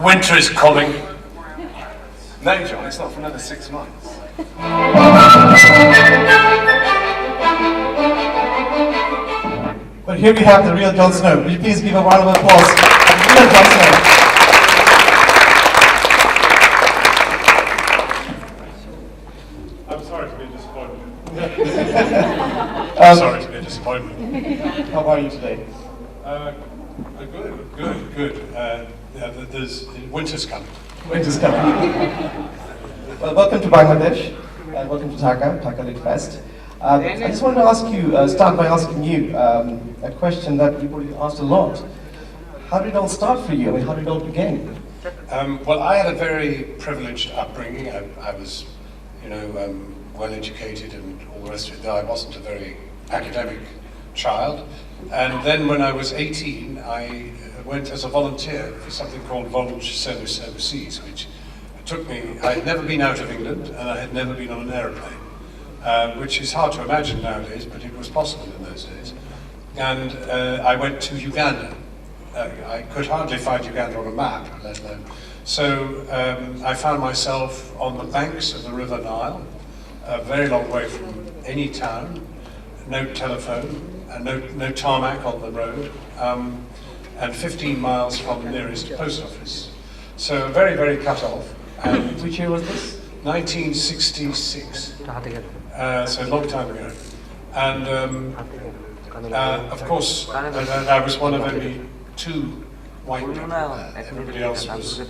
Winter is coming. No, John, it's not for another 6 months. But here we have the real Jon Snow. Will you please give a round of applause for the real Jon Snow? I'm sorry to be a disappointment. I'm sorry to be a disappointment. How are you today? Good. Winter's coming. Winter's coming. Well, welcome to Bangladesh, and welcome to Dhaka Lit Fest. I just wanted to ask you, start by asking you a question that you've already asked a lot. How did it all start for you? I mean, how did it all begin? Well, I had a very privileged upbringing. I was, well educated and all the rest of it, though I wasn't a very academic child. And then when I was 18, I went as a volunteer for something called Voluntary Service Overseas, which took me, I had never been out of England and I had never been on an aeroplane, which is hard to imagine nowadays, but it was possible in those days. And I went to Uganda. I could hardly find Uganda on a map, let alone. So I found myself on the banks of the River Nile, a very long way from any town, no telephone, and no tarmac on the road, and 15 miles from the nearest post office. So very, very cut off. And Which year was this? 1966, so a long time ago. And of course, I was one of only 2 white people there. Everybody else was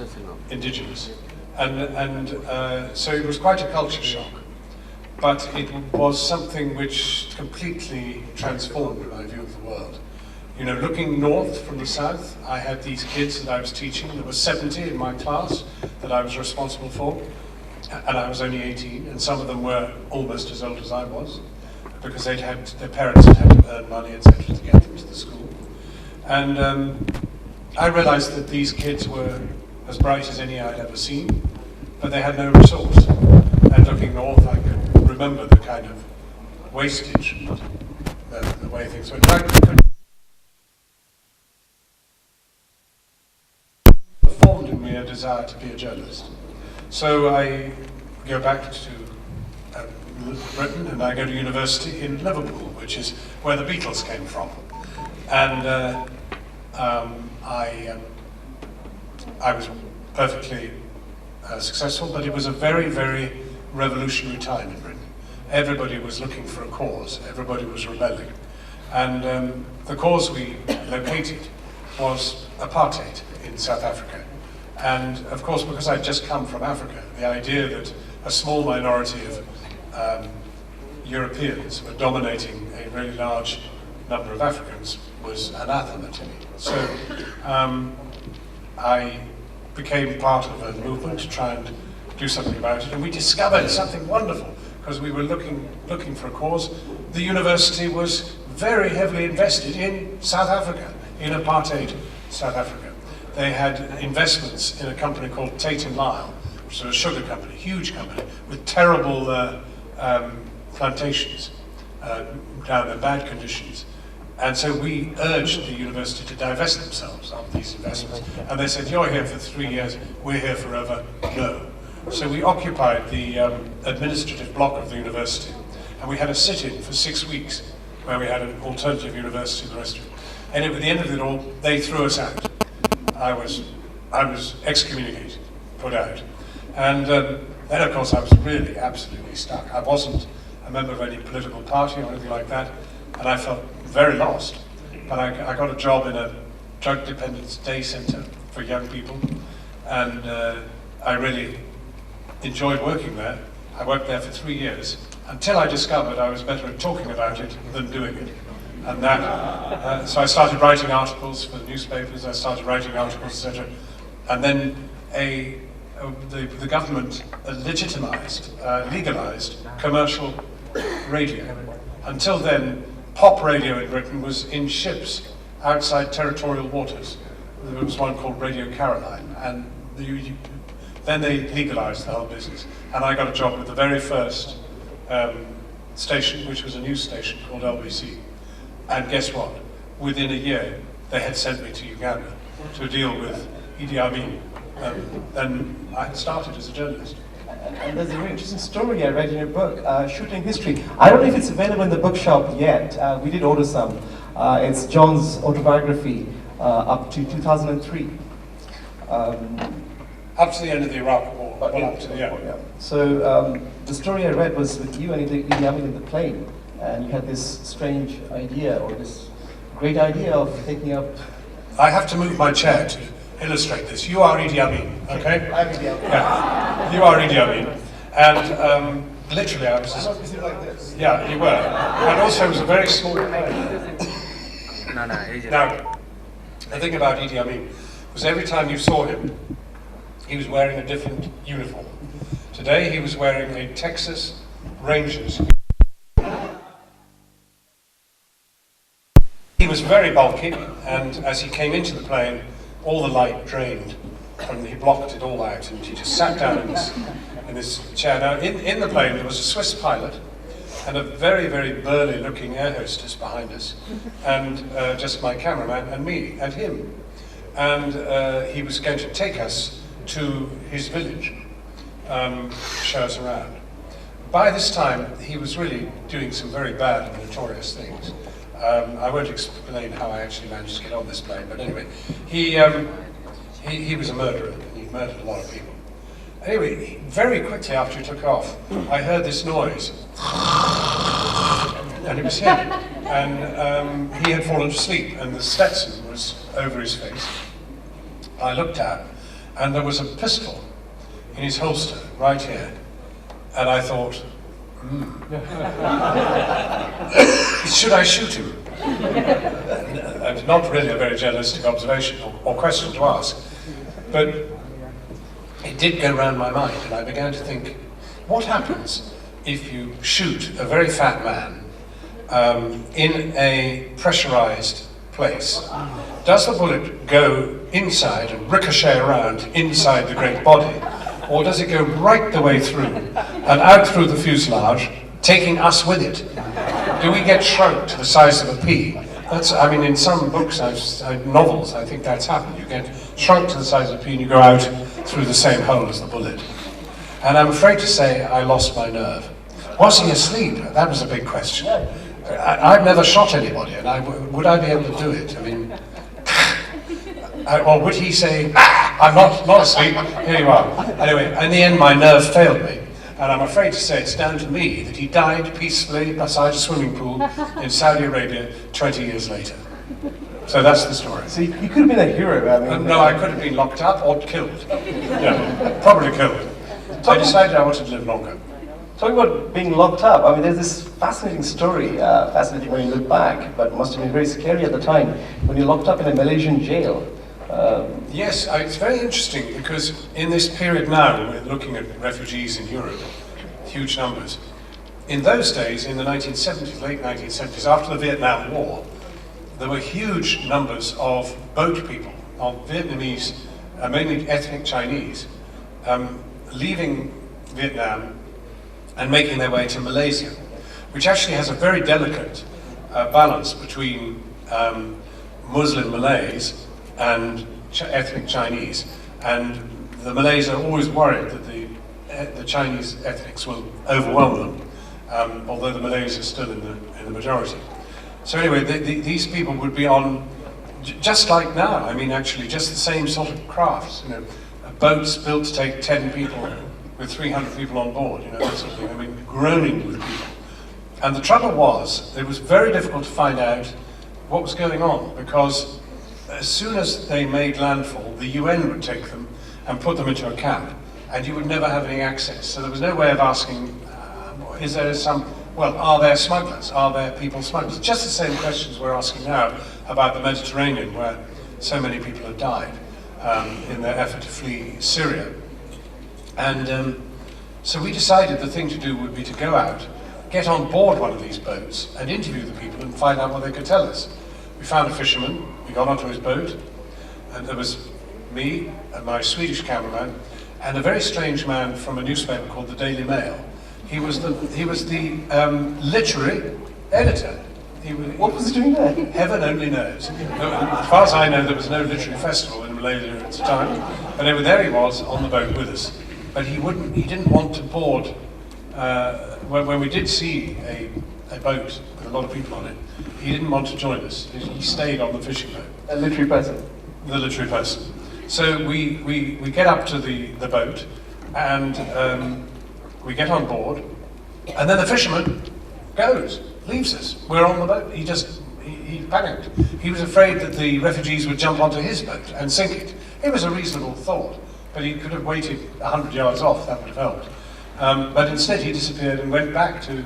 indigenous. And so it was quite a culture shock. But it was something which completely transformed my view of the world. Looking north from the south, I had these kids that I was teaching. There were 70 in my class that I was responsible for, and I was only 18, and some of them were almost as old as I was, because their parents had had to earn money, etc., to get them to the school. And I realized that these kids were as bright as any I'd ever seen, but they had no resource. And looking north, I could remember the kind of wastage and the way things went. Formed in me a desire to be a journalist. So I go back to Britain and I go to university in Liverpool, which is where the Beatles came from. And I was perfectly successful, but it was a very, very revolutionary time in Britain. Everybody was looking for a cause, everybody was rebelling. And the cause we located was apartheid in South Africa. And of course, because I'd just come from Africa, the idea that a small minority of Europeans were dominating a very large number of Africans was anathema to me. So I became part of a movement to try and do something about it, and we discovered something wonderful, because we were looking for a cause. The university was very heavily invested in South Africa, in apartheid South Africa. They had investments in a company called Tate & Lyle, which was a sugar company, huge company, with terrible plantations down in bad conditions. And so we urged the university to divest themselves of these investments. And they said, you're here for 3 years, we're here forever. No. So we occupied the administrative block of the university. And we had a sit-in for 6 weeks, where we had an alternative university and the rest of it. And at the end of it all, they threw us out. I was excommunicated, put out. And then, of course, I was really absolutely stuck. I wasn't a member of any political party or anything like that, and I felt very lost. But I got a job in a drug dependence day center for young people, and I really enjoyed working there. I worked there for 3 years, until I discovered I was better at talking about it than doing it. And that, so I started writing articles for the newspapers, I started writing articles, etc. And then the government legalized commercial radio. Until then, pop radio in Britain was in ships outside territorial waters. There was one called Radio Caroline, and then they legalized the whole business. And I got a job with the very first station, which was a news station called LBC. And guess what? Within a year, they had sent me to Uganda to deal with Idi Amin then I started as a journalist. And there's a very interesting story I read in your book, Shooting History. I don't know if it's available in the bookshop yet. We did order some. It's Jon's autobiography up to 2003. Up to the end of the Iraq War. Well, up to the end. Yeah. So the story I read was with you and Idi Amin in the plane, and you had this strange idea, or this great idea of taking up... I have to move my chair to illustrate this. You are Idi Amin, okay? I'm Idi Amin. Yeah, you are Idi Amin. And literally I was... Is it like this? Yeah, you were. And also it was a very small plane. Now, the thing about Idi Amin was every time you saw him, he was wearing a different uniform. Today he was wearing a Texas Rangers. He was very bulky, and as he came into the plane, all the light drained, and he blocked it all out, and he just sat down in this chair. Now, in the plane there was a Swiss pilot, and a very, very burly looking air hostess behind us, and just my cameraman and me and him. And he was going to take us to his village, show us around. By this time, he was really doing some very bad and notorious things. I won't explain how I actually managed to get on this plane, but anyway, he was a murderer, and he murdered a lot of people. Anyway, very quickly after he took off, I heard this noise, and it was him. And he had fallen asleep, and the Stetson was over his face. I looked down, and there was a pistol in his holster right here, and I thought, should I shoot him? And not really a very journalistic observation or question to ask, but it did go round my mind, and I began to think, what happens if you shoot a very fat man in a pressurized place? Does the bullet go inside and ricochet around inside the great body, or does it go right the way through and out through the fuselage, taking us with it? Do we get shrunk to the size of a pea? That's, I mean, in some books, novels, I think that's happened. You get shrunk to the size of a pea and you go out through the same hole as the bullet. And I'm afraid to say I lost my nerve. Was he asleep? That was a big question. I've never shot anybody, and would I be able to do it? I mean, or would he say, I'm not asleep, here you are. Anyway, in the end my nerve failed me, and I'm afraid to say it's down to me that he died peacefully beside a swimming pool in Saudi Arabia 20 years later. So that's the story. So you could have been a hero, I mean... No, I could have been locked up or killed. Yeah, probably killed. I decided I wanted to live longer. Talking about being locked up, I mean, there's this fascinating story, fascinating when you look back, but must have been very scary at the time, when you're locked up in a Malaysian jail. Yes, it's very interesting, because in this period now, we're looking at refugees in Europe, huge numbers. In those days, in the 1970s, late 1970s, after the Vietnam War, there were huge numbers of boat people, of Vietnamese, mainly ethnic Chinese, leaving Vietnam and making their way to Malaysia, which actually has a very delicate balance between Muslim Malays and ethnic Chinese. And the Malays are always worried that the Chinese ethnics will overwhelm them, although the Malays are still in the majority. So anyway, these people would be on, just like now, I mean actually just the same sort of crafts, you know, boats built to take 10 people with 300 people on board, you know, that sort of thing. I mean, groaning with people. And the trouble was, it was very difficult to find out what was going on, because as soon as they made landfall, the UN would take them and put them into a camp, and you would never have any access. So there was no way of asking, is there some, well, are there smugglers? Are there people smugglers? Just the same questions we're asking now about the Mediterranean, where so many people have died in their effort to flee Syria. And so we decided the thing to do would be to go out, get on board one of these boats and interview the people and find out what they could tell us. We found a fisherman, we got onto his boat, and there was me and my Swedish cameraman and a very strange man from a newspaper called the Daily Mail. He was the literary editor. What was he doing there? Heaven only knows. As far as I know, there was no literary festival in Malaysia at the time, but there he was on the boat with us. But he didn't want to board. When we did see a boat with a lot of people on it, he didn't want to join us. He stayed on the fishing boat. A literary person? The literary person. So we get up to the boat, and we get on board, and then the fisherman goes, leaves us. We're on the boat. He panicked. He was afraid that the refugees would jump onto his boat and sink it. It was a reasonable thought, but he could have waited 100 yards off, that would have helped. But instead he disappeared and went back to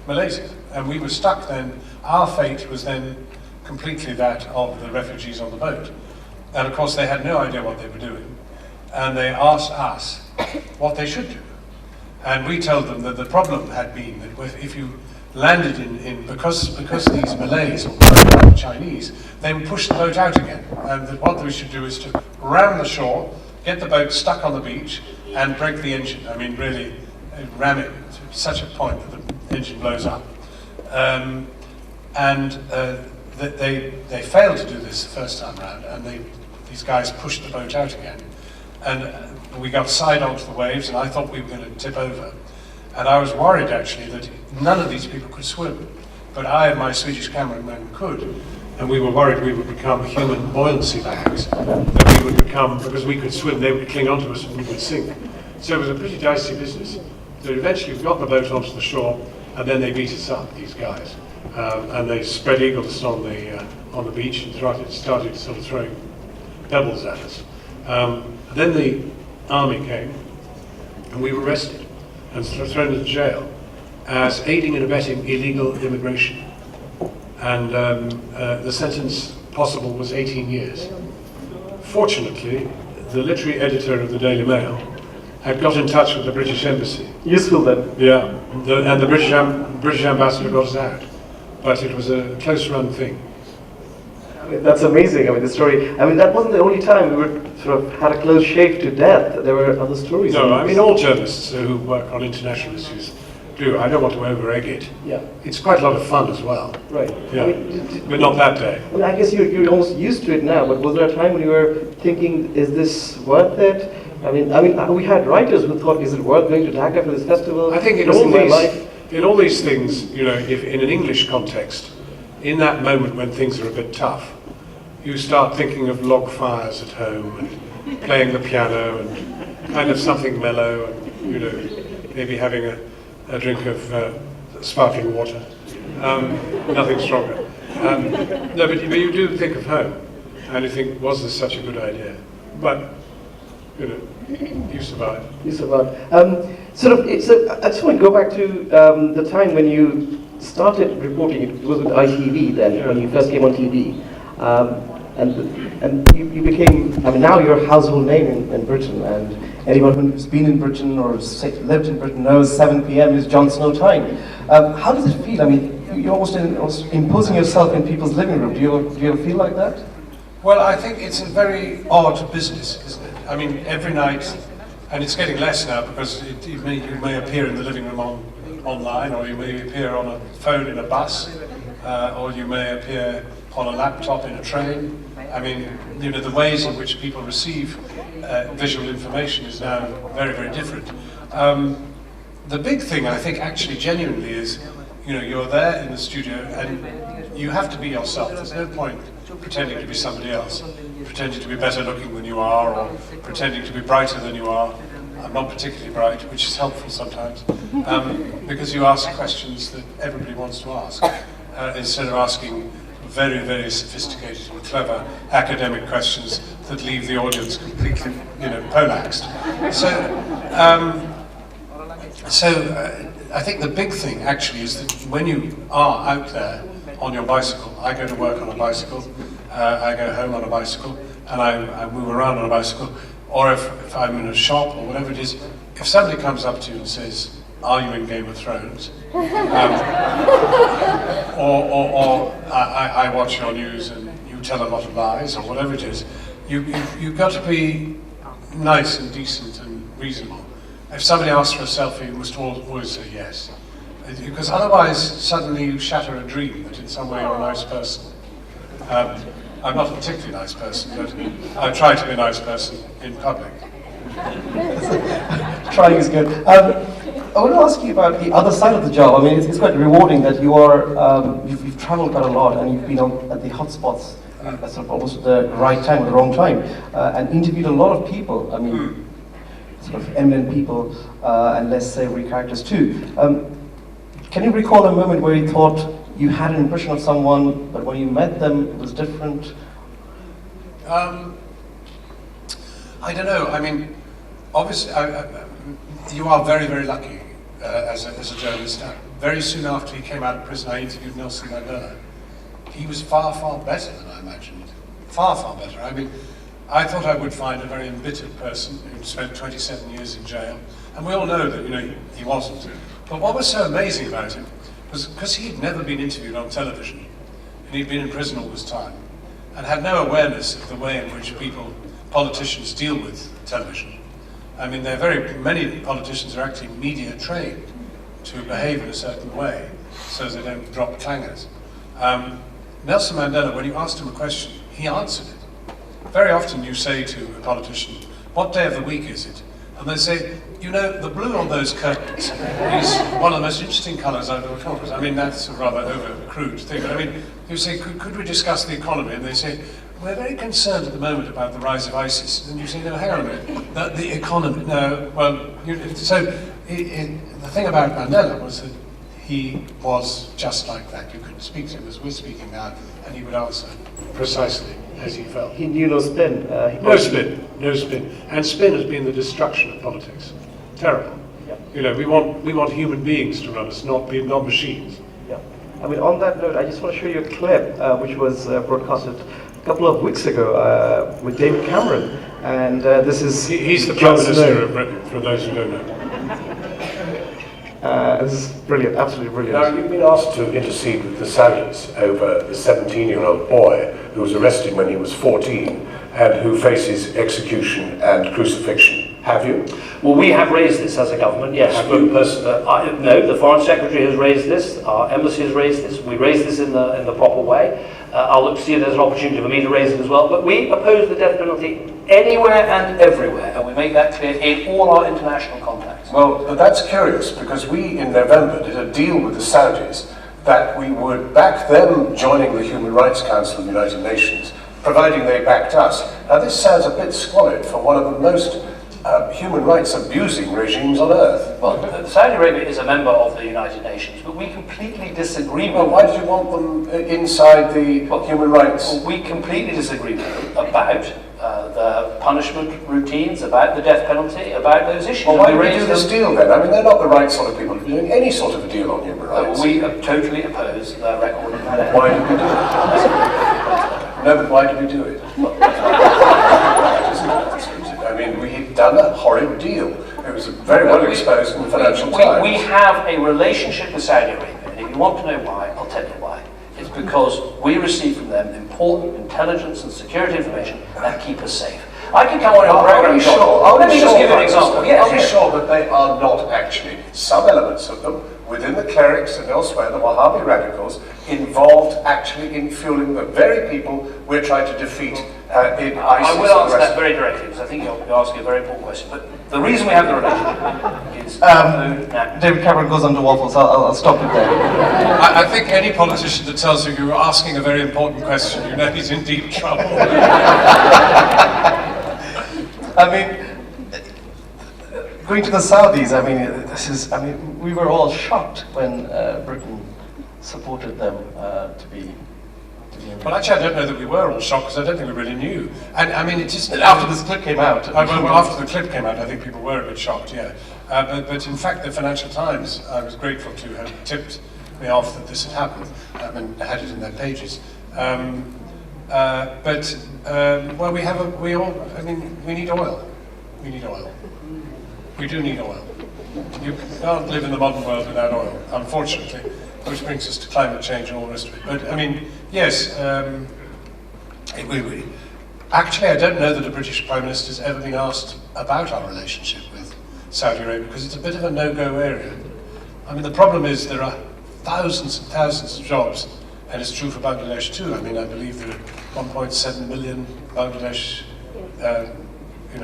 Malaysia, and we were stuck then. Our fate was then completely that of the refugees on the boat. And of course they had no idea what they were doing, and they asked us what they should do. And we told them that the problem had been that if you landed because these Malays or Chinese, they would push the boat out again, and that what we should do is to ram the shore, get the boat stuck on the beach, and break the engine. I mean, really ram it to such a point that the engine blows up. They failed to do this the first time round, and these guys pushed the boat out again. And we got side onto the waves, and I thought we were going to tip over. And I was worried, actually, that none of these people could swim. But I and my Swedish cameraman could. And we were worried we would become human buoyancy bags. That we would become, because we could swim, they would cling onto us and we would sink. So it was a pretty dicey business. So eventually we got the boat onto the shore, and then they beat us up, these guys. And they spread eagles on the beach and started sort of throwing pebbles at us. Then the army came, and we were arrested and thrown into jail as aiding and abetting illegal immigration. And the sentence possible was 18 years. Fortunately, the literary editor of the Daily Mail had got in touch with the British Embassy. Useful then. Yeah, and the British ambassador got us out. But it was a close-run thing. I mean, that's amazing. I mean, the story. I mean, that wasn't the only time we were sort of had a close shave to death. There were other stories. No, I mean, all journalists who work on international issues do. I don't want to over-egg it. Yeah. It's quite a lot of fun as well. Right. Yeah. I mean, but not that day. I mean, I guess you're almost used to it now. But was there a time when you were thinking, is this worth it? I mean, we had writers who thought, is it worth going to Dhaka for this festival? I think in all these things, you know, if in an English context, in that moment when things are a bit tough, you start thinking of log fires at home and playing the piano and kind of something mellow and, you know, maybe having a drink of sparkling water, nothing stronger. No, but you do think of home, and you think, was this such a good idea? But, you know, you survive. You survive. So I just want to go back to the time when you started reporting. It was with ITV then, yeah, when you first came on TV. And you became, I mean, now you're a household name in Britain, and anyone who's been in Britain or lived in Britain knows 7 p.m. is Jon Snow time. How does it feel? I mean, you're almost imposing yourself in people's living room. Do you ever feel like that? Well, I think it's a very odd business, isn't it? I mean, every night, and it's getting less now because you may appear in the living room online, or you may appear on a phone in a bus, or you may appear on a laptop in a train. I mean, you know, the ways in which people receive visual information is now very, very different. The big thing, I think, actually genuinely is, you know, you're there in the studio and you have to be yourself. There's no point pretending to be somebody else, pretending to be better looking than you are, or pretending to be brighter than you are. I'm not particularly bright, which is helpful sometimes, because you ask questions that everybody wants to ask, instead of asking very, very sophisticated and clever academic questions that leave the audience completely, you know, poleaxed. So I think the big thing actually is that when you are out there on your bicycle, I go to work on a bicycle, I go home on a bicycle, and I move around on a bicycle, or if I'm in a shop or whatever it is, if somebody comes up to you and says, "Are you in Game of Thrones?" or I watch your news and you tell a lot of lies, or whatever it is, you've got to be nice and decent and reasonable. If somebody asks for a selfie, you must always say yes. Because otherwise, suddenly you shatter a dream that in some way you're a nice person. I'm not a particularly nice person, but I try to be a nice person in public. Trying is good. I want to ask you about the other side of the job. I mean, it's quite rewarding that you are, you've traveled quite a lot and you've been at the hotspots at sort of almost at the right time, at the wrong time, and interviewed a lot of people. I mean, sort of eminent people and less savory characters too. Can you recall a moment where you thought you had an impression of someone, but when you met them, it was different? I don't know. I mean, obviously, you are very, very lucky as a journalist. Very soon after he came out of prison, I interviewed Nelson Mandela. He was far, far better than I imagined. Far, far better. I mean, I thought I would find a very embittered person who spent 27 years in jail. And we all know that, he wasn't. But what was so amazing about him was because he'd never been interviewed on television, and he'd been in prison all this time, and had no awareness of the way in which politicians deal with television. I mean, many politicians are actually media trained to behave in a certain way so they don't drop clangers. Nelson Mandela, when you asked him a question, he answered it. Very often you say to a politician, "What day of the week is it?" And they say, the blue on those curtains is one of the most interesting colours I've ever come across. I mean, that's a rather over-crude thing. But I mean, you say, could we discuss the economy? And they say, we're very concerned at the moment about the rise of ISIS. And you say, no, hang on a minute, the economy, no, well, the thing about Mandela was that he was just like that. You could speak to him as we're speaking now, and he would answer precisely as he felt. He knew no spin. No spin. And spin has been the destruction of politics. Terrible. Yeah. We want human beings to run us, not machines. Yeah. I mean, on that note, I just want to show you a clip which was broadcasted a couple of weeks ago with David Cameron, and this is he's the Prime Minister of Britain, for those who don't know. This is brilliant, absolutely brilliant. Now, you've been asked to intercede with the Saudis over the 17-year-old boy who was arrested when he was 14 and who faces execution and crucifixion. Have you? Well, we have raised this as a government, yes. No, the Foreign Secretary has raised this, our embassy has raised this, we raised this in the proper way. I'll look to see if there's an opportunity for me to raise it as well, but we oppose the death penalty anywhere and everywhere, and we make that clear in all our international contacts. Well, but that's curious, because we in November did a deal with the Saudis that we would back them joining the Human Rights Council of the United Nations, providing they backed us. Now, this sounds a bit squalid for one of the most human rights abusing regimes on earth. Well, Saudi Arabia is a member of the United Nations, but we completely disagree with them. Why did you want them inside the human rights? Well, we completely disagree with them about the punishment routines, about the death penalty, about those issues. Well, why did we do this deal then? I mean, they're not the right sort of people to be doing any sort of a deal on human rights. We totally oppose the record of that. Why did we do it? No, but why did we do it? I mean, we had done a horrid deal. It was very well exposed in the Financial Times. We have a relationship with Saudi Arabia, and if you want to know why, I'll tell you why. It's because we receive from them important intelligence and security information that keep us safe. I can come on your program. Let me just give you an example. Are we sure that they are not actually, some elements of them, within the clerics and elsewhere, the Wahhabi radicals, involved actually in fueling the very people we're trying to defeat in ISIS? I will answer that very directly, because I think you're asking a very important question. But the reason we have the relationship is David Cameron goes under waffles. I'll stop it there. I think any politician that tells you you're asking a very important question, he's in deep trouble. I mean, going to the Saudis, we were all shocked when Britain supported them to be. Well, actually, I don't know that we were all shocked, because I don't think we really knew. And I mean, it just after this clip came out. After the clip came out, I think people were a bit shocked. Yeah, but in fact, the Financial Times, I was grateful to have tipped me off that this had happened and had it in their pages. Well, we need oil. We need oil. We do need oil. You can't live in the modern world without oil, unfortunately, which brings us to climate change and all the rest of it. But I mean, yes, actually, I don't know that a British Prime Minister has ever been asked about our relationship with Saudi Arabia, because it's a bit of a no-go area. I mean, the problem is there are thousands and thousands of jobs, and it's true for Bangladesh too. I mean, I believe there are 1.7 million Bangladesh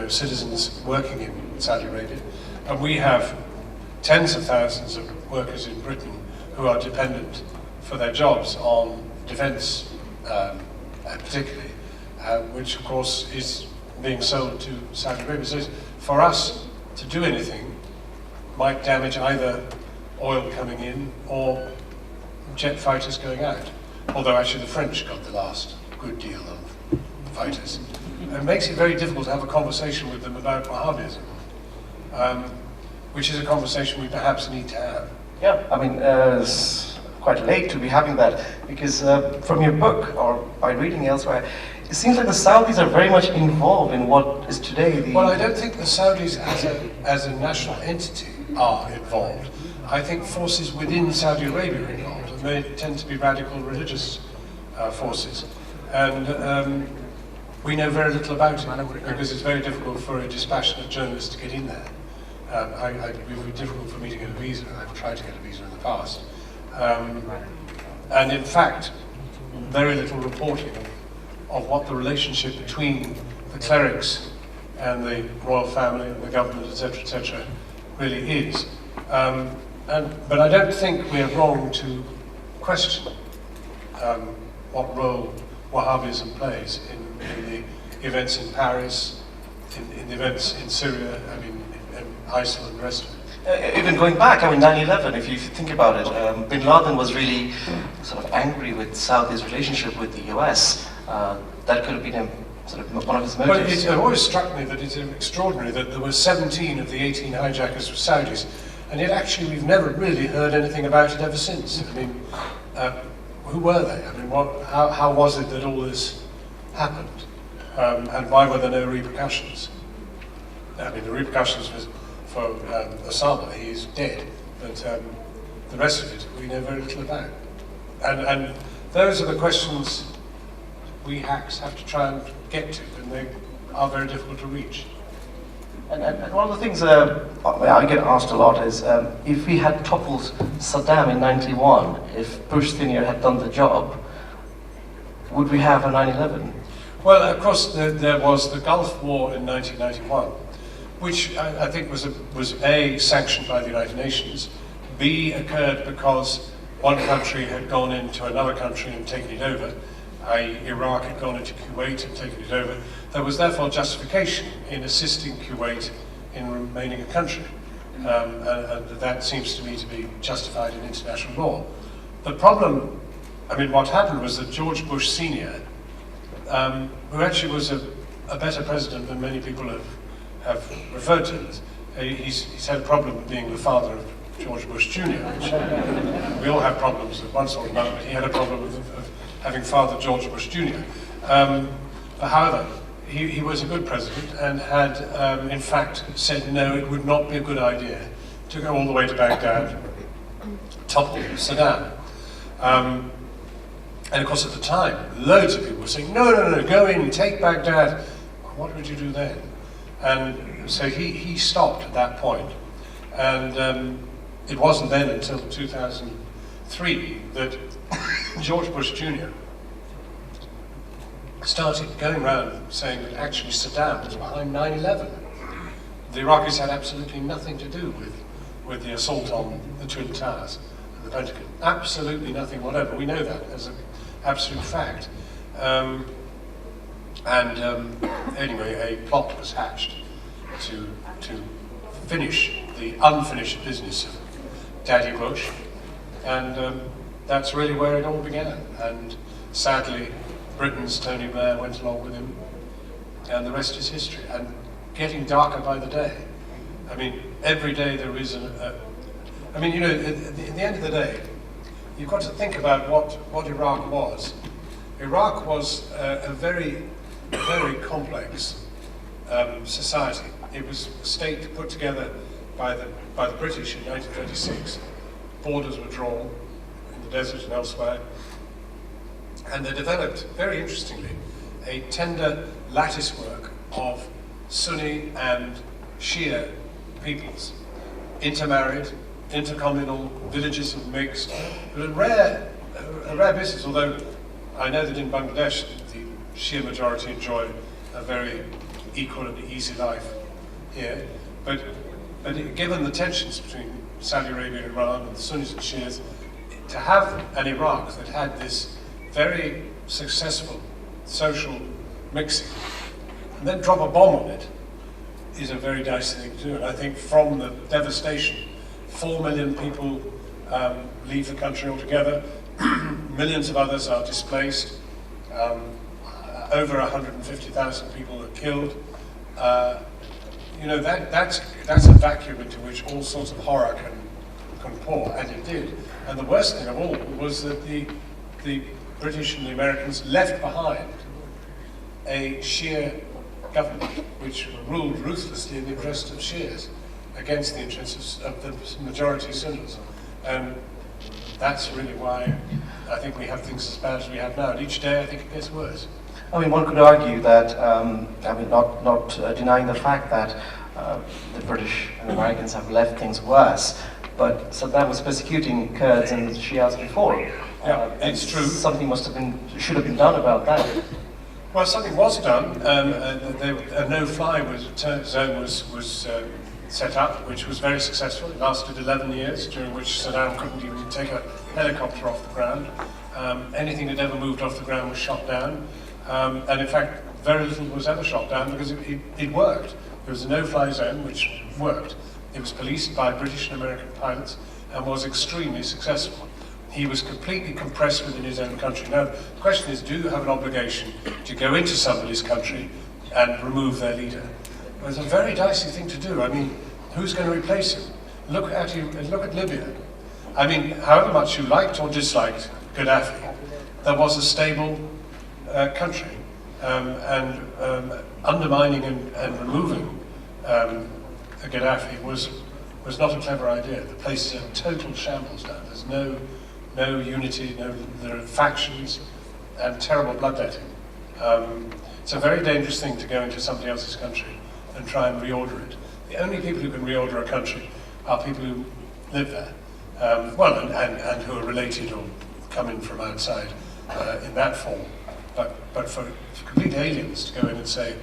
citizens working in Saudi Arabia, and we have tens of thousands of workers in Britain who are dependent for their jobs on defence, particularly, which of course is being sold to Saudi Arabia. So for us to do anything might damage either oil coming in or jet fighters going out. Although actually the French got the last good deal of fighters. It makes it very difficult to have a conversation with them about Wahhabism, which is a conversation we perhaps need to have. Yeah, I mean, it's quite late to be having that, because from your book, or by reading elsewhere, it seems like the Saudis are very much involved in what is today the... Well, I don't think the Saudis as a national entity are involved. I think forces within Saudi Arabia are involved, and they tend to be radical religious forces. And we know very little about it, because it's very difficult for a dispassionate journalist to get in there. It would be difficult for me to get a visa, and I've tried to get a visa in the past. And in fact, very little reporting of what the relationship between the clerics and the royal family and the government, etc., really is. But I don't think we're wrong to question what role Wahhabism plays in the events in Paris, in the events in Syria, I mean, in ISIL and the rest of it. Even going back, I mean, 9/11, if you think about it, Bin Laden was really sort of angry with Saudi's relationship with the US. That could have been sort of one of his motives. Well, it always struck me that it's extraordinary that there were 17 of the 18 hijackers were Saudis, and yet actually we've never really heard anything about it ever since. I mean, who were they? I mean, how was it that all this happened? And why were there no repercussions? I mean, the repercussions was for Osama, he is dead, but the rest of it we know very little about. And those are the questions we hacks have to try and get to, and they are very difficult to reach. And one of the things I get asked a lot is, if we had toppled Saddam in 91, if Bush Sr. had done the job, would we have a 9/11? Well, of course, there was the Gulf War in 1991, which I think was A, sanctioned by the United Nations, B, occurred because one country had gone into another country and taken it over, i.e. Iraq had gone into Kuwait and taken it over. There was therefore justification in assisting Kuwait in remaining a country, and that seems to me to be justified in international law. The problem, I mean, what happened was that George Bush Sr., who actually was a better president than many people have referred to as, he's had a problem with being the father of George Bush Jr., which we all have problems of one sort or another, but he had a problem of having fathered George Bush Jr. However, he was a good president and had, in fact, said no, it would not be a good idea to go all the way to Baghdad, topple Saddam. And of course, at the time, loads of people were saying, no, go in, take Baghdad. What would you do then? And so he stopped at that point. And it wasn't then until 2003 that George Bush Jr. started going around saying that actually Saddam was behind 9/11. The Iraqis had absolutely nothing to do with the assault on the Twin Towers and the Pentagon. Absolutely nothing whatever. We know that as an absolute fact. Anyway, a plot was hatched to finish the unfinished business of Daddy Bush, and that's really where it all began. And sadly, Britain's Tony Blair went along with him, and the rest is history. And getting darker by the day. I mean, every day there is I mean, you know, at the end of the day, you've got to think about what Iraq was. Iraq was a very, very complex society. It was a state put together by the British in 1936. Borders were drawn in the desert and elsewhere. And they developed, very interestingly, a tender latticework of Sunni and Shia peoples, intermarried, intercommunal villages of mixed. It was a rare business, although I know that in Bangladesh the sheer majority enjoy a very equal and easy life here. But given the tensions between Saudi Arabia and Iran and the Sunnis and Shias, to have an Iraq that had this very successful social mixing and then drop a bomb on it is a very dicey thing to do. And I think from the devastation, 4 million people leave the country altogether, millions of others are displaced, over 150,000 people are killed. You know, that's a vacuum into which all sorts of horror can pour, and it did. And the worst thing of all was that the British and the Americans left behind a Shia government which ruled ruthlessly in the interest of Shias against the interests of the majority Sunnis. And that's really why I think we have things as bad as we have now. And each day I think it gets worse. I mean, one could argue that, I mean, not denying the fact that the British and Americans have left things worse, but Saddam was persecuting Kurds and Shias before. Yeah, it's true. Something should have been done about that. Well, something was done. A no-fly zone was set up, which was very successful. It lasted 11 years, during which Saddam couldn't even take a helicopter off the ground. Anything that ever moved off the ground was shot down. And in fact, very little was ever shot down because it worked. There was a no-fly zone which worked. It was policed by British and American pilots and was extremely successful. He was completely compressed within his own country. Now, the question is, do you have an obligation to go into somebody's country and remove their leader? Well, it's a very dicey thing to do. I mean, who's going to replace him? Look at Libya. I mean, however much you liked or disliked Gaddafi, there was a stable country, and undermining and removing Gaddafi was not a clever idea. The place is in total shambles now. There's no unity, there are factions and terrible bloodletting. It's a very dangerous thing to go into somebody else's country and try and reorder it. The only people who can reorder a country are people who live there, and who are related or come in from outside in that form. But for complete aliens to go in and say,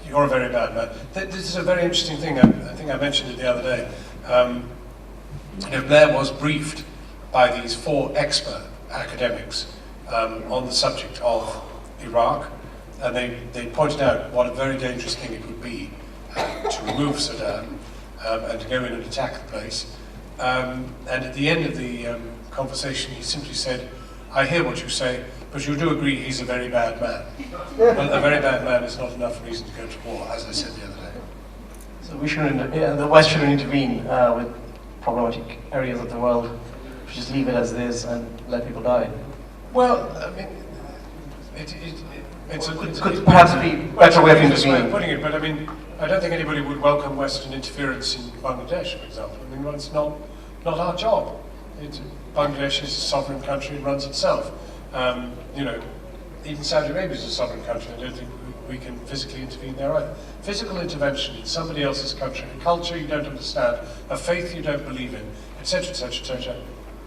you're a very bad man. This is a very interesting thing. I think I mentioned it the other day. Blair was briefed by these 4 expert academics on the subject of Iraq, and they pointed out what a very dangerous thing it would be to remove Saddam and to go in and attack the place. And at the end of the conversation, he simply said, I hear what you say, but you do agree he's a very bad man. Well, a very bad man is not enough reason to go to war, as I said the other day. So we shouldn't, the West shouldn't intervene with problematic areas of the world. Just leave it as it is and let people die. Well, I mean, could perhaps be a better way of intervening. Putting it, but I mean, I don't think anybody would welcome Western interference in Bangladesh, for example. I mean, it's not our job. Bangladesh is a sovereign country and runs itself. You know, even Saudi Arabia is a sovereign country. I don't think we can physically intervene there either. Physical intervention in somebody else's country, a culture you don't understand, a faith you don't believe in, etc., etc., etc.,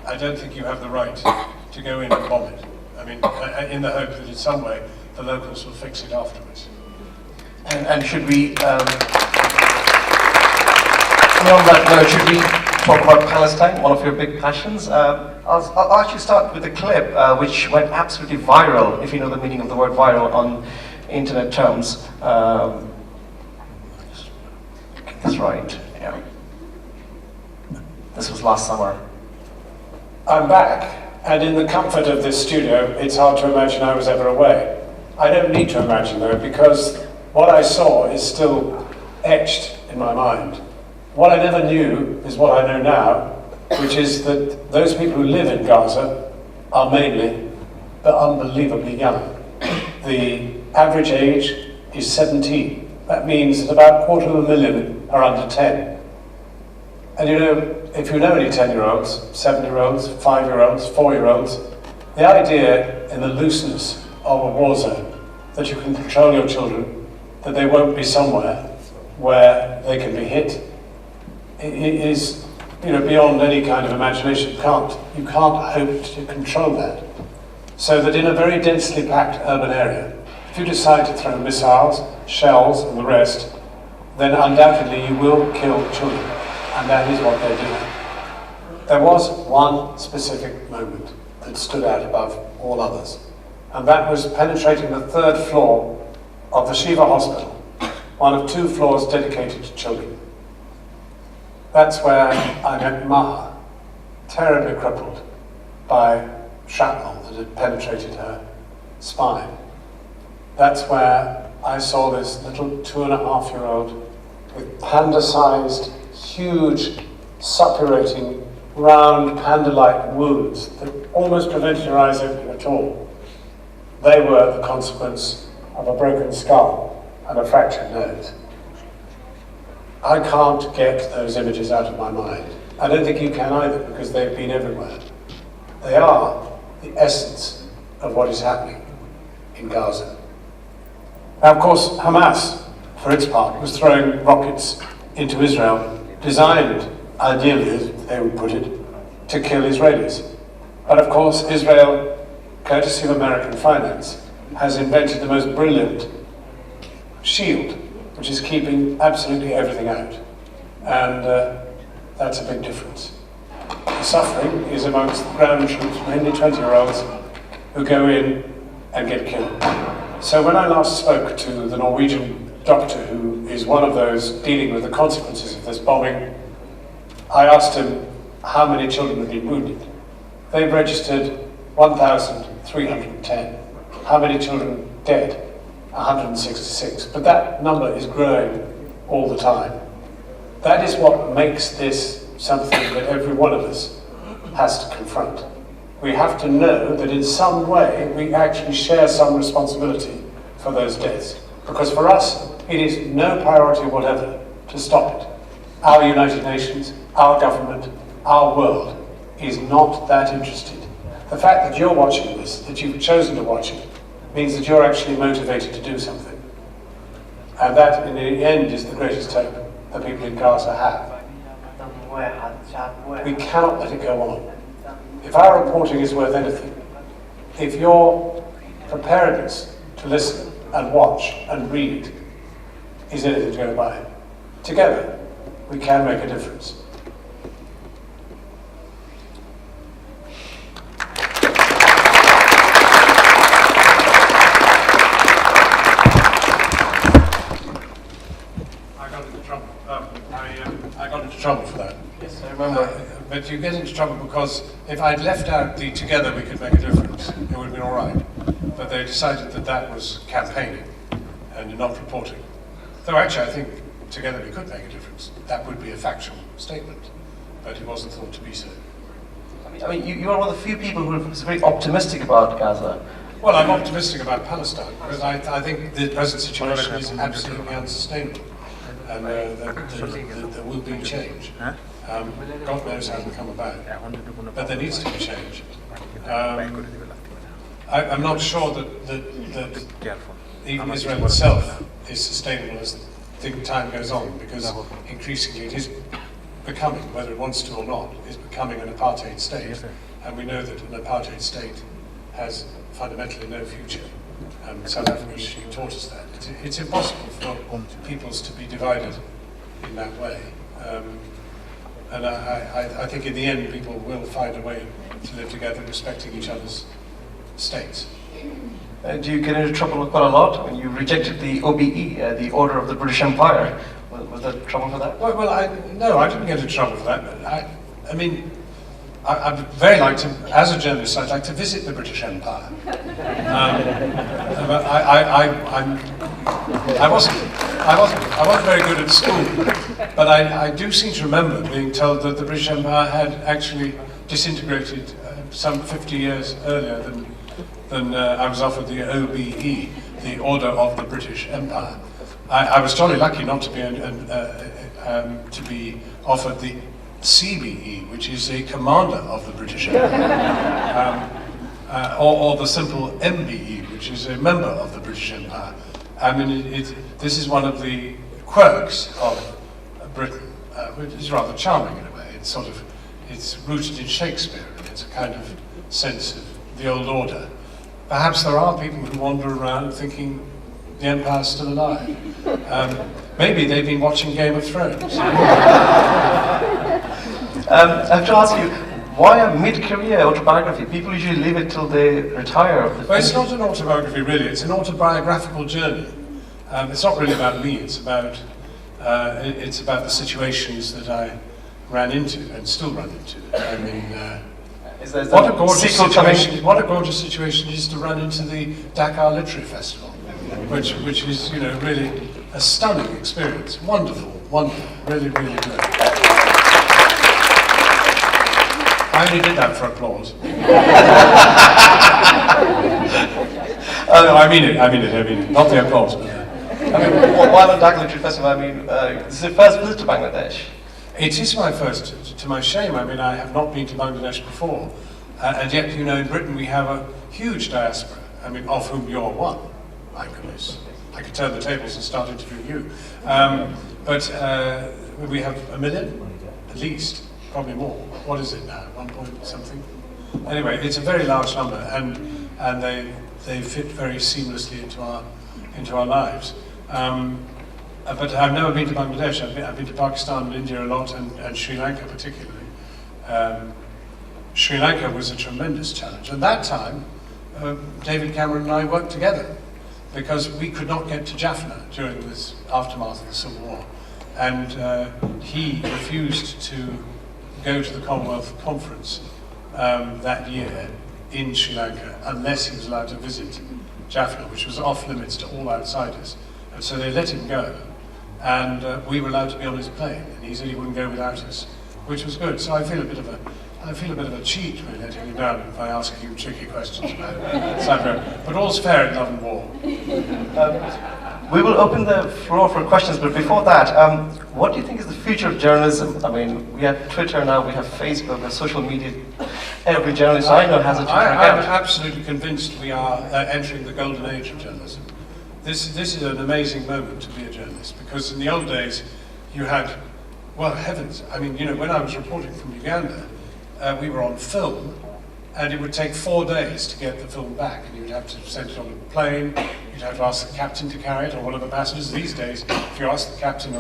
I don't think you have the right to go in and bomb it. I mean, in the hope that in some way the locals will fix it afterwards. And should we, beyond that note, should we talk about Palestine, one of your big passions? I'll actually start with a clip which went absolutely viral, if you know the meaning of the word viral on internet terms. Get this right, yeah. This was last summer. I'm back, and in the comfort of this studio, it's hard to imagine I was ever away. I don't need to imagine though, because what I saw is still etched in my mind. What I never knew is what I know now, which is that those people who live in Gaza are mainly unbelievably young. The average age is 17. That means that about 250,000 are under 10. And you know, if you know any 10-year-olds, 7-year-olds, 5-year-olds, 4-year-olds, the idea in the looseness of a war zone that you can control your children, that they won't be somewhere where they can be hit, it is beyond any kind of imagination. You can't hope to control that. So that in a very densely packed urban area, if you decide to throw missiles, shells, and the rest, then undoubtedly you will kill children, and that is what they're doing. There was one specific moment that stood out above all others, and that was penetrating the 3rd floor of the Shiva Hospital, one of 2 floors dedicated to children. That's where I met Maha, terribly crippled by shrapnel that had penetrated her spine. That's where I saw this little 2.5-year-old with panda-sized, huge, suppurating, round, panda-like wounds that almost prevented her eyes opening at all. They were the consequence of a broken skull and a fractured nose. I can't get those images out of my mind. I don't think you can either, because they've been everywhere. They are the essence of what is happening in Gaza. Now, of course, Hamas, for its part, was throwing rockets into Israel, designed, ideally, as they would put it, to kill Israelis. But of course, Israel, courtesy of American finance, has invented the most brilliant shield, which is keeping absolutely everything out. And that's a big difference. The suffering is amongst the ground troops, mainly 20-year-olds, who go in and get killed. So when I last spoke to the Norwegian doctor, who is one of those dealing with the consequences of this bombing, I asked him how many children had been wounded. They've registered 1,310. How many children dead? 166. But that number is growing all the time. That is what makes this something that every one of us has to confront. We have to know that in some way we actually share some responsibility for those deaths. Because for us, it is no priority whatever to stop it. Our United Nations, our government, our world is not that interested. The fact that you're watching this, that you've chosen to watch it, means that you're actually motivated to do something. And that, in the end, is the greatest hope the people in Gaza have. We cannot let it go on. If our reporting is worth anything, if your preparedness to listen and watch and read is anything to go by, together we can make a difference. I got into trouble for that. Yes, I remember. But you get into trouble because if I'd left out the together we could make a difference, it would have been all right. But they decided that that was campaigning and not reporting. Though actually I think together we could make a difference. That would be a factual statement, but it wasn't thought to be so. I mean, you are one of the few people who is very optimistic about Gaza. Well, I'm optimistic about Palestine because I think the present situation is absolutely unsustainable. And there will be change. God knows how it will come about, but there needs to be change. I'm not sure that even Israel itself is sustainable as time goes on, because increasingly it is becoming, whether it wants to or not, is becoming an apartheid state, and we know that an apartheid state has fundamentally no future. South Africa taught us that. It's impossible for peoples to be divided in that way. And I think in the end people will find a way to live together respecting each other's states. Do you get into trouble quite a lot when you rejected the OBE, the Order of the British Empire? Was there trouble for that? Well, no, I didn't get into trouble for that. I mean, I'd very like to, as a journalist, I'd like to visit the British Empire. But I wasn't very good at school, but I do seem to remember being told that the British Empire had actually disintegrated some 50 years earlier than I was offered the OBE, the Order of the British Empire. I was jolly lucky not to be offered the CBE, which is a commander of the British Empire, or the simple MBE, which is a member of the British Empire. I mean, this is one of the quirks of Britain, which is rather charming in a way. it's rooted in Shakespeare, and it's a kind of sense of the old order. Perhaps there are people who wander around thinking the Empire's still alive. Maybe they've been watching Game of Thrones. I have to ask you, why a mid-career autobiography? People usually leave it till they retire. Well, it's not an autobiography, really. It's an autobiographical journey. It's not really about me. It's about the situations that I ran into and still run into. I mean, what a gorgeous situation! What a gorgeous situation it is to run into the Dakar Literary Festival, which is, you know, really a stunning experience. Wonderful, wonderful, really, really good. I only did that for applause. No, I mean it. Not the applause, but. Why the Dakar Literary Festival? I mean, this is your first visit to Bangladesh. It is my first, to my shame. I mean, I have not been to Bangladesh before. And yet, you know, in Britain we have a huge diaspora, I mean, of whom you're one. My goodness. I could turn the tables and start interviewing you. But we have 1 million, at least, probably more. What is it now, 1 point something? Anyway, it's a very large number, and they fit very seamlessly into our lives. But I've never been to Bangladesh. I've been to Pakistan and India a lot, and Sri Lanka particularly. Sri Lanka was a tremendous challenge. At that time, David Cameron and I worked together because we could not get to Jaffna during this aftermath of the Civil War. And he refused to go to the Commonwealth Conference that year in Sri Lanka unless he was allowed to visit Jaffna, which was off limits to all outsiders. And so they let him go, and we were allowed to be on his plane, and he said he wouldn't go without us, which was good. So I feel a bit of a cheat, really, letting him down by asking him tricky questions about Cyber. But all's fair in love and war. We will open the floor for questions, but before that, what do you think is the future of journalism? I mean, we have Twitter now, we have Facebook, there's social media. Every journalist I know has a Twitter account. I'm absolutely convinced we are entering the golden age of journalism. This is an amazing moment to be a journalist, because in the old days you had, well, heavens, I mean, you know, when I was reporting from Uganda, we were on film, and it would take 4 days to get the film back, and you'd have to send it on a plane, you'd have to ask the captain to carry it, or one of the passengers. These days, if you ask the captain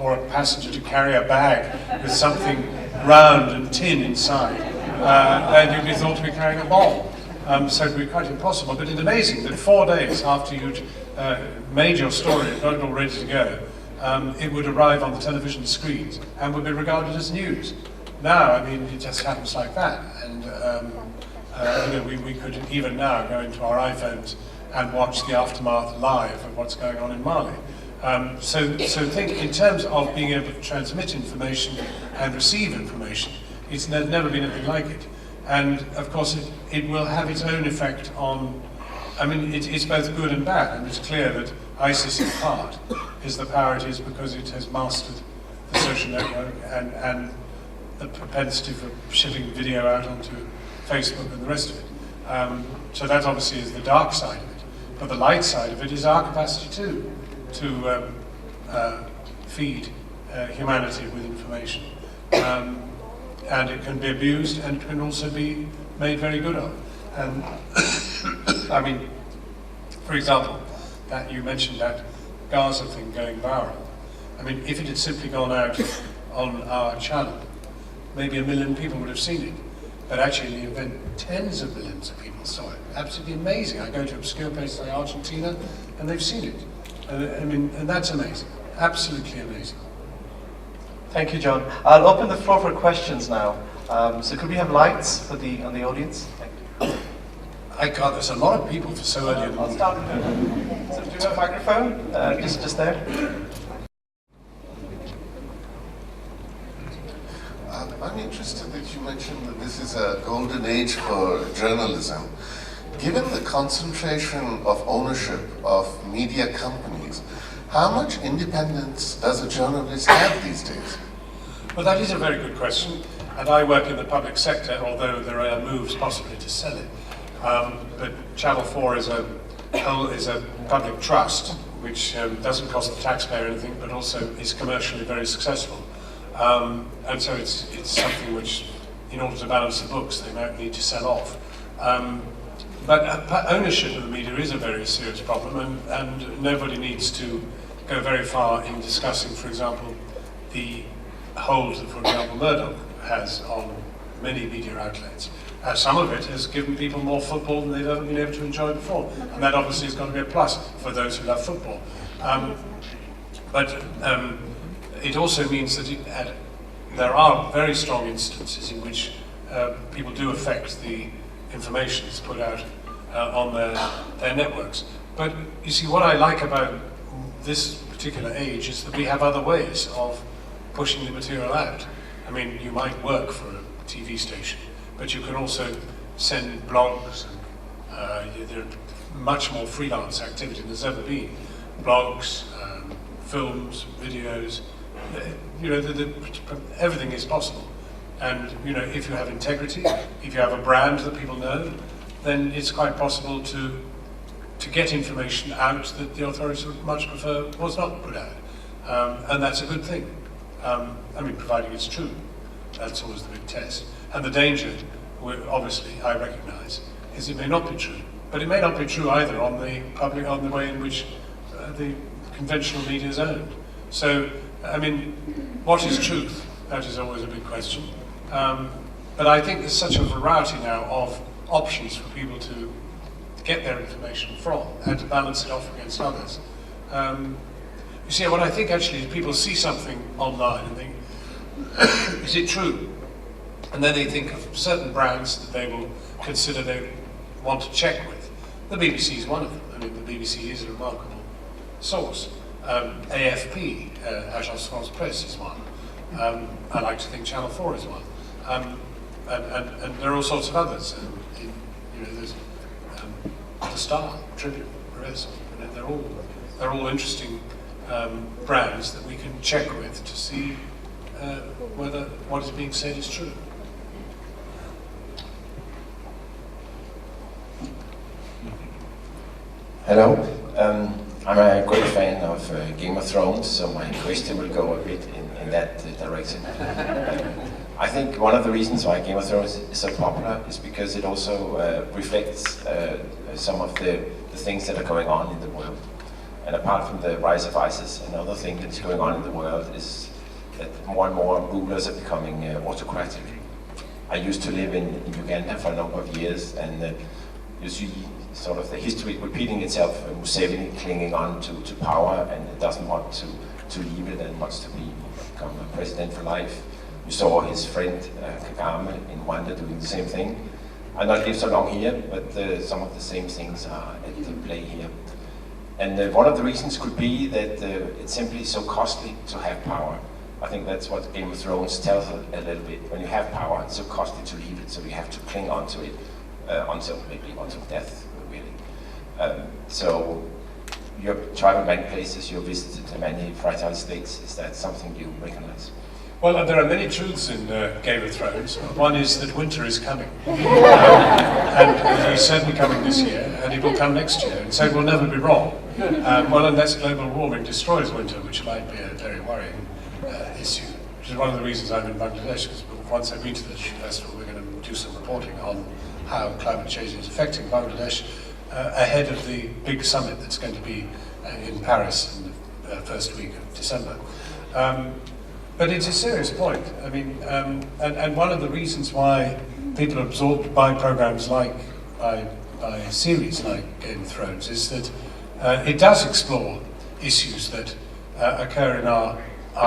or a passenger to carry a bag with something round and tin inside, then you'd be thought to be carrying a bomb. So it would be quite impossible. But it's amazing that 4 days after you'd made your story and got it all ready to go, it would arrive on the television screens and would be regarded as news. Now, I mean, it just happens like that. And you know, we could even now go into our iPhones and watch the aftermath live of what's going on in Mali. So think in terms of being able to transmit information and receive information, there's never been anything like it. And of course, it will have its own effect on, I mean, it's both good and bad. And it's clear that ISIS in part is the power it is because it has mastered the social network and the propensity for shipping video out onto Facebook and the rest of it. So that obviously is the dark side of it. But the light side of it is our capacity too, to feed humanity with information. And it can be abused, and it can also be made very good of. And I mean, for example, that you mentioned that Gaza thing going viral. I mean, if it had simply gone out on our channel, maybe 1 million people would have seen it. But actually, in the event, tens of millions of people saw it. Absolutely amazing. I go to obscure places like Argentina, and they've seen it. I mean, and that's amazing. Absolutely amazing. Thank you, John. I'll open the floor for questions now. So could we have lights for on the audience? Thank you. I can't, there's a lot of people for so early in the I'll morning. start with so do you have a microphone? Just there. I'm interested that you mentioned that this is a golden age for journalism. Given the concentration of ownership of media companies, how much independence does a journalist have these days? Well, that is a very good question, and I work in the public sector, although there are moves possibly to sell it. But Channel 4 is a public trust, which doesn't cost the taxpayer anything, but also is commercially very successful. And so it's something which, in order to balance the books, they might need to sell off. But ownership of the media is a very serious problem, and nobody needs to go very far in discussing, for example, the hold that, for example, Murdoch has on many media outlets. Some of it has given people more football than they've ever been able to enjoy before, and that obviously has got to be a plus for those who love football. But it also means that there are very strong instances in which people do affect the information that's put out on their networks. But you see, what I like about this particular age is that we have other ways of pushing the material out. I mean, you might work for a TV station, but you can also send blogs, and there are much more freelance activity than there's ever been. Blogs, films, videos, everything is possible. And if you have integrity, if you have a brand that people know, then it's quite possible to get information out that the authorities would much prefer was not put out. And that's a good thing. I mean, providing it's true. That's always the big test. And the danger, obviously, I recognise, is it may not be true. But it may not be true either on the way in which the conventional media is owned. So, I mean, what is truth? That is always a big question. But I think there's such a variety now of options for people to get their information from and to balance it off against others. You see, what I think actually is people see something online and think, is it true? And then they think of certain brands that they will consider they want to check with. The BBC is one of them. I mean, the BBC is a remarkable source. AFP, Agence France Presse, is one. I like to think Channel 4 is one. And there are all sorts of others. There's The Star, Tribune, Perez. They're all interesting brands that we can check with to see whether what is being said is true. Hello. I'm a great fan of Game of Thrones, so my question will go a bit in that direction. I think one of the reasons why Game of Thrones is so popular is because it also reflects some of the things that are going on in the world. And apart from the rise of ISIS, another thing that's going on in the world is that more and more rulers are becoming autocratic. I used to live in Uganda for a number of years, and you see sort of the history repeating itself. Museveni clinging on to power and doesn't want to leave it and wants to become a president for life. You saw his friend Kagame in Rwanda doing the same thing. I've not lived so long here, but some of the same things are at play here. And one of the reasons could be that it's simply so costly to have power. I think that's what Game of Thrones tells us a little bit. When you have power, it's so costly to leave it, so you have to cling on to it until death, really. So you've traveled many places, you've visited many fragile states. Is that something you recognize? Well, there are many truths in Game of Thrones. One is that winter is coming. And it's certainly coming this year, and it will come next year, and so it will never be wrong. Well, unless global warming destroys winter, which might be a very worrying issue, which is one of the reasons I'm in Bangladesh, because once I've been to the festival, we're going to do some reporting on how climate change is affecting Bangladesh ahead of the big summit that's going to be in Paris in the first week of December. But it's a serious point. I mean, and one of the reasons why people are absorbed by programs by a series like Game of Thrones is that it does explore issues that occur in our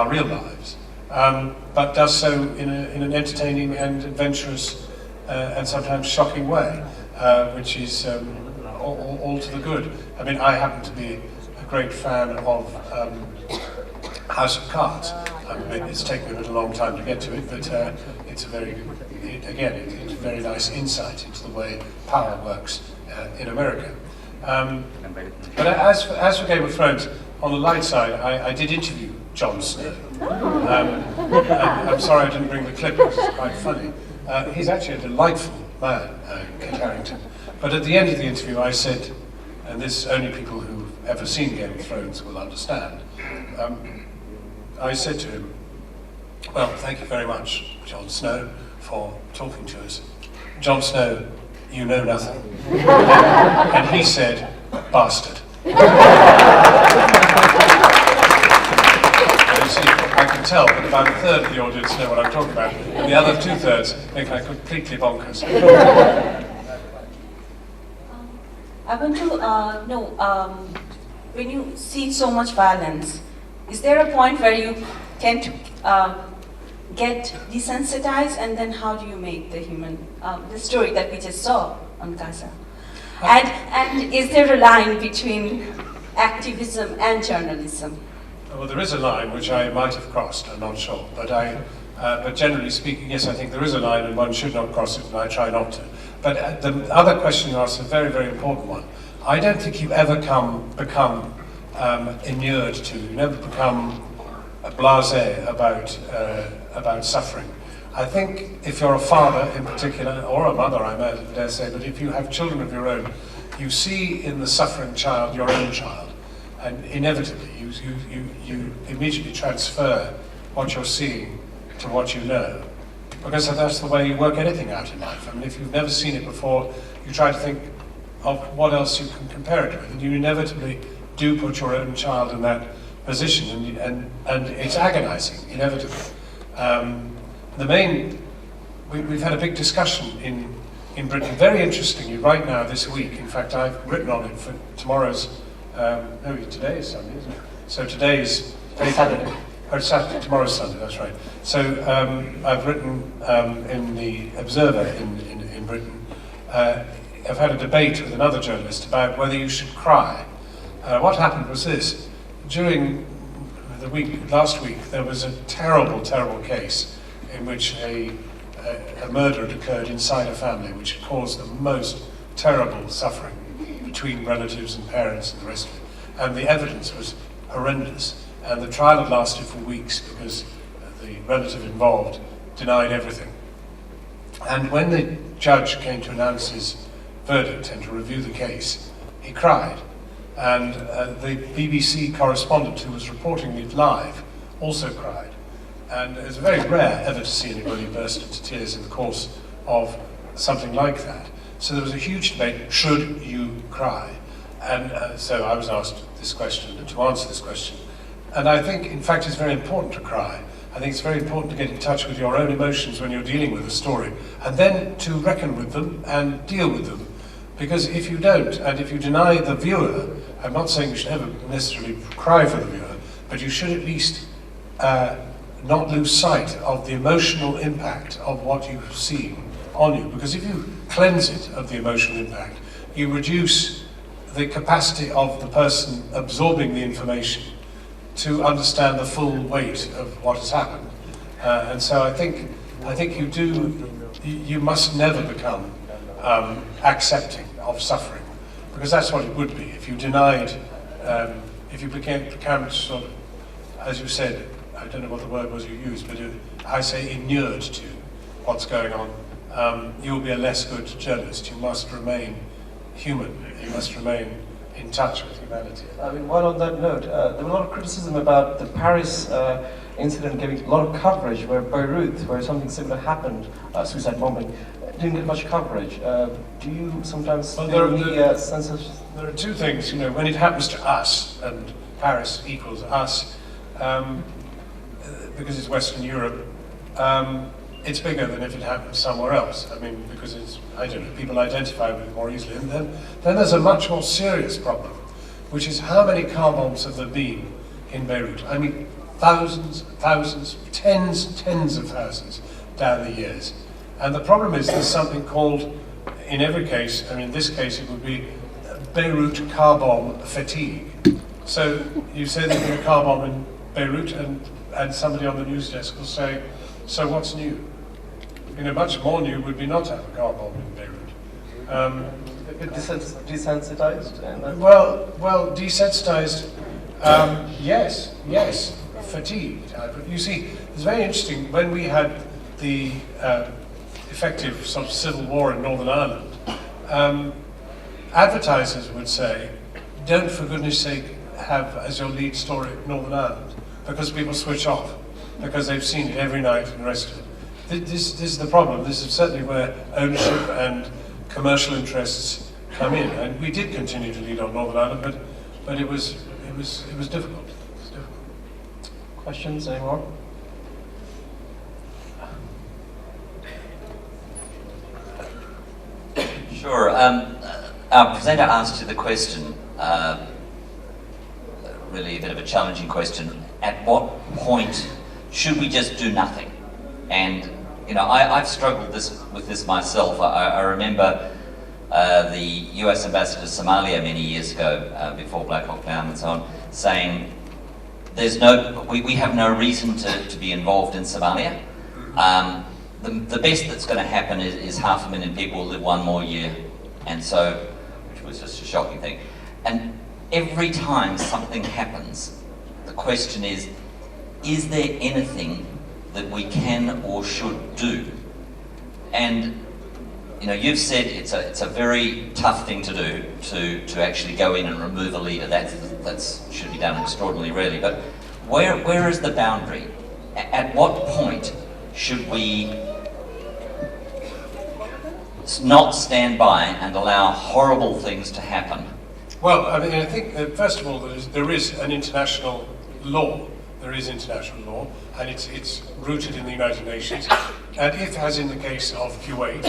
real lives, but does so in an entertaining and adventurous and sometimes shocking way, which is all to the good. I mean, I happen to be a great fan of House of Cards. It's taken me a long time to get to it, but it's a very nice insight into the way power works in America. But as for Game of Thrones, on the light side, I did interview Jon Snow. I'm sorry I didn't bring the clip because it's quite funny. He's actually a delightful man, Kit Harington. But at the end of the interview, I said, and this only people who've ever seen Game of Thrones will understand. I said to him, Well, thank you very much, Jon Snow, for talking to us. Jon Snow, you know nothing. And he said, bastard. And you see, I can tell that about a third of the audience know what I'm talking about, and the other 2/3 think I'm completely bonkers. I want to know, when you see so much violence, is there a point where you tend to get desensitized, and then how do you make the story that we just saw on Gaza? And is there a line between activism and journalism? Well, there is a line which I might have crossed, I'm not sure, but generally speaking, yes, I think there is a line and one should not cross it, and I try not to. But the other question you asked is a very, very important one. I don't think you ever become inured to, you never become blasé about suffering. I think if you're a father in particular, or a mother, I dare say, but if you have children of your own, you see in the suffering child your own child, and inevitably you immediately transfer what you're seeing to what you know, because that's the way you work anything out in life. I mean, if you've never seen it before, you try to think of what else you can compare it with, and you inevitably do put your own child in that position, and it's agonizing, inevitably. We've had a big discussion in Britain, very interestingly, right now this week. In fact, I've written on it for tomorrow's, today is Sunday, isn't it? So today's Saturday. Oh, Saturday, tomorrow's Sunday, that's right. So I've written in the Observer in Britain, I've had a debate with another journalist about whether you should cry. What happened was this: during the last week, there was a terrible, terrible case in which a murder had occurred inside a family, which caused the most terrible suffering between relatives and parents and the rest of it. And the evidence was horrendous. And the trial had lasted for weeks because the relative involved denied everything. And when the judge came to announce his verdict and to review the case, he cried. And the BBC correspondent who was reporting it live also cried. And it's very rare ever to see anybody burst into tears in the course of something like that. So there was a huge debate, should you cry? And so I was asked this question, to answer this question. And I think, in fact, it's very important to cry. I think it's very important to get in touch with your own emotions when you're dealing with a story, and then to reckon with them and deal with them. Because if you don't, and if you deny the viewer, I'm not saying you should never necessarily cry for the viewer, but you should at least not lose sight of the emotional impact of what you've seen on you. Because if you cleanse it of the emotional impact, you reduce the capacity of the person absorbing the information to understand the full weight of what has happened. And so I think you must never become accepting of suffering, because that's what it would be if you denied, if you became sort of, as you said, I don't know what the word was you used, but I say inured to what's going on, you will be a less good journalist. You must remain human. You must remain in touch with humanity. I mean, while on that note, there was a lot of criticism about the Paris incident getting a lot of coverage, where Beirut, where something similar happened, suicide bombing, didn't get much coverage. Do you sometimes feel the sense of... There are two things, you know, when it happens to us, and Paris equals us, because it's Western Europe, it's bigger than if it happened somewhere else. I mean, because it's, I don't know, people identify with it more easily. And then there's a much more serious problem, which is how many car bombs have there been in Beirut? I mean, thousands, tens of thousands down the years. And the problem is there's something called, in every case, I mean, in this case it would be Beirut car bomb fatigue. So you say there's been a car bomb in Beirut, and somebody on the news desk will say, so what's new? You know, much more new would be not to have a car bomb in Beirut. Desensitized? Well, desensitized, yes, fatigued. You see, it's very interesting, when we had the effective sort of civil war in Northern Ireland, advertisers would say, don't for goodness sake have as your lead story Northern Ireland, because people switch off. because they've seen it every night and the rest of it. This is the problem. This is certainly where ownership and commercial interests come in. And we did continue to lead on Northern Ireland, but it was difficult. It was difficult. Questions anymore? Sure. Our presenter asked you the question, really a bit of a challenging question. At what point should we just do nothing? And you know, I've struggled with this myself. I remember the US ambassador to Somalia many years ago, before Black Hawk Down and so on, saying we have no reason to be involved in Somalia. The best that's going to happen is 500,000 people live one more year, and so, which was just a shocking thing. And every time something happens, the question is there anything that we can or should do? And you know, you've said it's a very tough thing to do, to actually go in and remove a leader. That should be done extraordinarily rarely. But where is the boundary? At what point should we not stand by and allow horrible things to happen? Well, I mean, I think that first of all, there is an international law. There is international law, and it's rooted in the United Nations. And if, as in the case of Kuwait,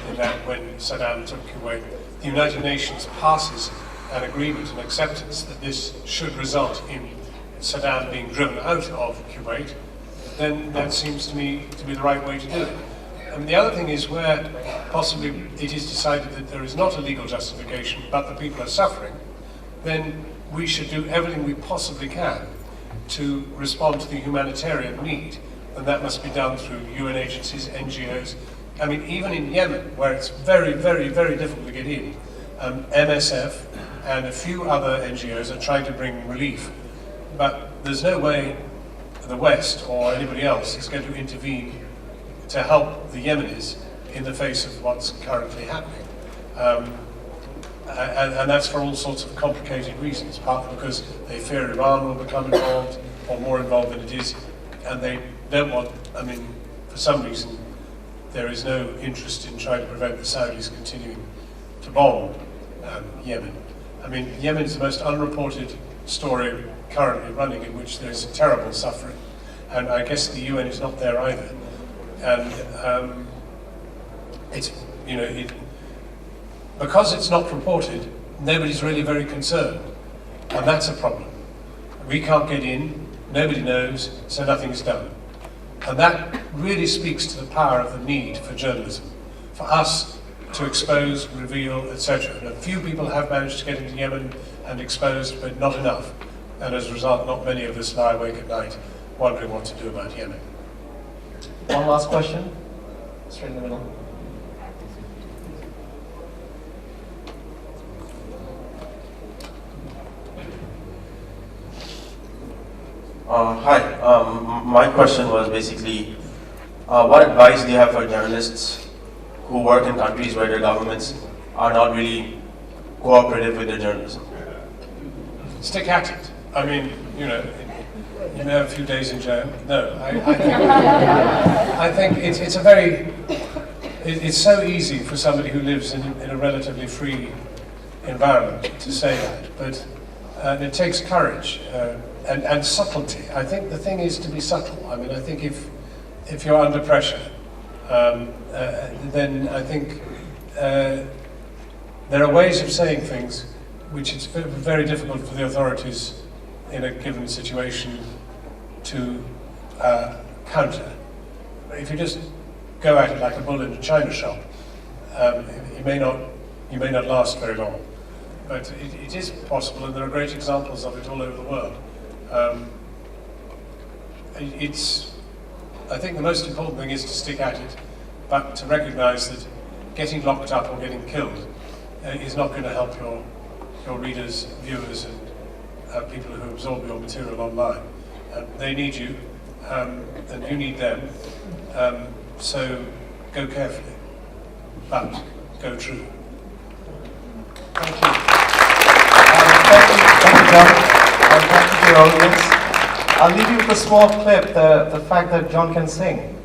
in that when Saddam took Kuwait, the United Nations passes an agreement, an acceptance that this should result in Saddam being driven out of Kuwait, then that seems to me to be the right way to do it. And the other thing is where possibly it is decided that there is not a legal justification, but the people are suffering, then we should do everything we possibly can to respond to the humanitarian need, and that must be done through UN agencies, NGOs. I mean, even in Yemen, where it's very, very, very difficult to get in, MSF and a few other NGOs are trying to bring relief, but there's no way the West or anybody else is going to intervene to help the Yemenis in the face of what's currently happening. And that's for all sorts of complicated reasons, partly because they fear Iran will become involved, or more involved than it is, and they don't want, I mean, for some reason, there is no interest in trying to prevent the Saudis continuing to bomb Yemen. I mean, Yemen is the most unreported story currently running, in which there's terrible suffering, and I guess the UN is not there either. And it's, you know, because it's not reported, nobody's really very concerned, and that's a problem. We can't get in, nobody knows, so nothing is done. And that really speaks to the power of the need for journalism, for us to expose, reveal, etc. And a few people have managed to get into Yemen and exposed, but not enough. And as a result, not many of us lie awake at night wondering what to do about Yemen. One last question, straight in the middle. Hi, my question was basically, what advice do you have for journalists who work in countries where their governments are not really cooperative with their journalism? Stick at it. I mean, you know, you may have a few days in jail. No, I think it's a very, it's so easy for somebody who lives in a relatively free environment to say that, but it takes courage and subtlety. I think the thing is to be subtle. I mean, I think if you're under pressure, then I think there are ways of saying things which it's very difficult for the authorities in a given situation to counter. If you just go at it like a bull in a china shop, you may not last very long. But it is possible, and there are great examples of it all over the world. I think the most important thing is to stick at it, but to recognize that getting locked up or getting killed is not going to help your readers, viewers, and people who absorb your material online. They need you, and you need them, so go carefully, but go true. Thank you. Thank you, Jon. And thank you to your audience. I'll leave you with a small clip, the fact that John can sing.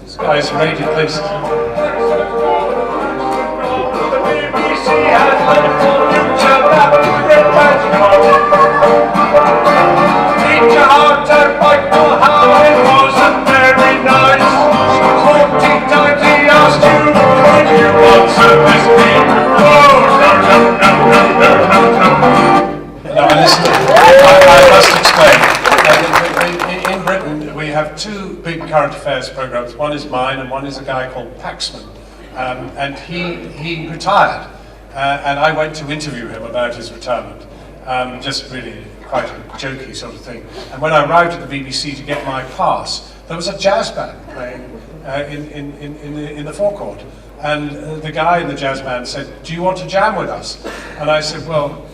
This guy's rated places. I must explain. In Britain, we have two big current affairs programs. One is mine, and one is a guy called Paxman. And he retired, and I went to interview him about his retirement. Just really quite a jokey sort of thing. And when I arrived at the BBC to get my pass, there was a jazz band playing in the forecourt. And the guy in the jazz band said, "Do you want to jam with us?" And I said, well,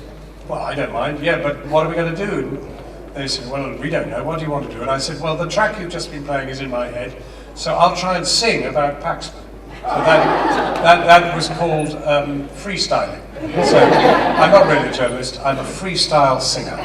I don't mind, yeah, but what are we going to do? And they said, well, we don't know, what do you want to do? And I said, well, the track you've just been playing is in my head, so I'll try and sing about Paxman. So that was called freestyling. So I'm not really a journalist, I'm a freestyle singer.